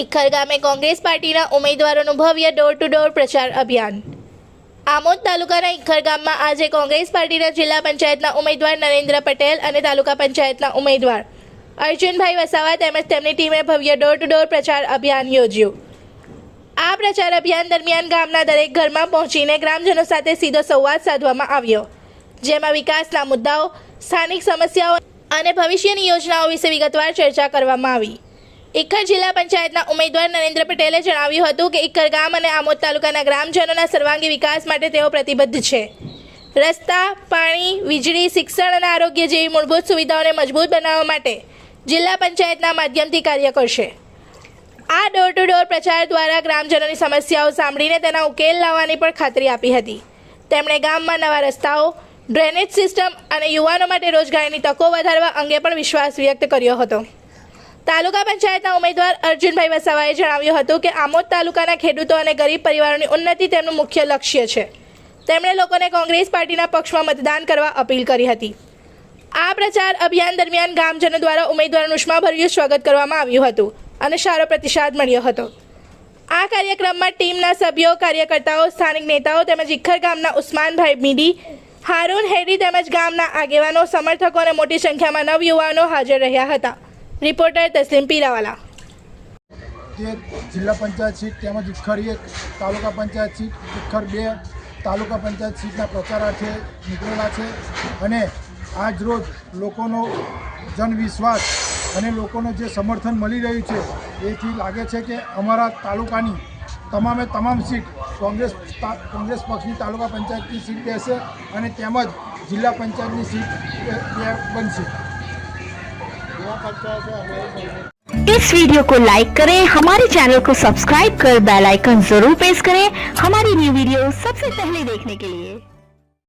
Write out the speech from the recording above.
ઇખર ગામે કોંગ્રેસ પાર્ટીના ઉમેદવારોનું ભવ્ય ડોર ટુ ડોર પ્રચાર અભિયાન। આમોદ તાલુકાના ઇખર ગામમાં આજે કોંગ્રેસ પાર્ટીના જિલ્લા પંચાયતના ઉમેદવાર નરેન્દ્ર પટેલ અને તાલુકા પંચાયતના ઉમેદવાર અર્જુનભાઈ વસાવા તેમજ તેમની ટીમે ભવ્ય ડોર ટુ ડોર પ્રચાર અભિયાન યોજ્યું। આ પ્રચાર અભિયાન દરમિયાન ગામના દરેક ઘરમાં પહોંચીને ગ્રામજનો સાથે સીધો સંવાદ સાધવામાં આવ્યો, જેમાં વિકાસના મુદ્દાઓ, સ્થાનિક સમસ્યાઓ અને ભવિષ્યની યોજનાઓ વિશે વિગતવાર ચર્ચા કરવામાં આવી। ઇખર જિલ્લા પંચાયતના ઉમેદવાર નરેન્દ્ર પટેલે જણાવ્યું હતું કે ઇખર ગામ અને આમોદ તાલુકાના ગ્રામજનોના સર્વાંગી વિકાસ માટે તેઓ પ્રતિબદ્ધ છે। રસ્તા, પાણી, વીજળી, શિક્ષણ અને આરોગ્ય જેવી મૂળભૂત સુવિધાઓને મજબૂત બનાવવા માટે જિલ્લા પંચાયતના માધ્યમથી કાર્ય કરશે। આ ડોર ટુ ડોર પ્રચાર દ્વારા ગ્રામજનોની સમસ્યાઓ સાંભળીને તેના ઉકેલ લાવવાની પણ ખાતરી આપી હતી। તેમણે ગામમાં નવા રસ્તાઓ, ડ્રેનેજ સિસ્ટમ અને યુવાનો માટે રોજગારીની તકો વધારવા અંગે પણ વિશ્વાસ વ્યક્ત કર્યો હતો। તાલુકા પંચાયતના ઉમેદવાર અર્જુનભાઈ વસાવાએ જણાવ્યું હતું કે આમોદ તાલુકાના ખેડૂતો અને ગરીબ પરિવારોની ઉન્નતિ તેમનું મુખ્ય લક્ષ્ય છે। તેમણે લોકોને કોંગ્રેસ પાર્ટીના પક્ષમાં મતદાન કરવા અપીલ કરી હતી। આ પ્રચાર અભિયાન દરમિયાન ગામજનો દ્વારા ઉમેદવારનું ઉષ્માભર્યું સ્વાગત કરવામાં આવ્યું હતું અને સારો પ્રતિસાદ મળ્યો હતો। આ કાર્યક્રમમાં ટીમના સભ્યો, કાર્યકર્તાઓ, સ્થાનિક નેતાઓ તેમજ ઇખર ગામના ઉસ્માનભાઈ મીડી, હારૂન હેડી તેમજ ગામના આગેવાનો, સમર્થકો અને મોટી સંખ્યામાં નવયુવાનો હાજર રહ્યા હતા। રિપોર્ટર તસ્લીમ પીરાવાલા। જિલ્લા પંચાયત સીટ તેમજ ઇખર 1 તાલુકા પંચાયત સીટ, ઇખર 2 તાલુકા પંચાયત સીટના પ્રચારાર્થે નીકળેલા છે અને આજ રોજ લોકોનો જનવિશ્વાસ અને લોકોને જે સમર્થન મળી રહ્યું છે એથી લાગે છે કે અમારા તાલુકાની તમામે તમામ સીટ કોંગ્રેસ પક્ષની તાલુકા પંચાયતની સીટ બેસે અને તેમજ જિલ્લા પંચાયતની સીટ બનશે। इस वीडियो को लाइक करें, हमारे चैनल को सब्सक्राइब कर बेल आइकन जरूर प्रेस करें हमारी न्यू वीडियो सबसे पहले देखने के लिए।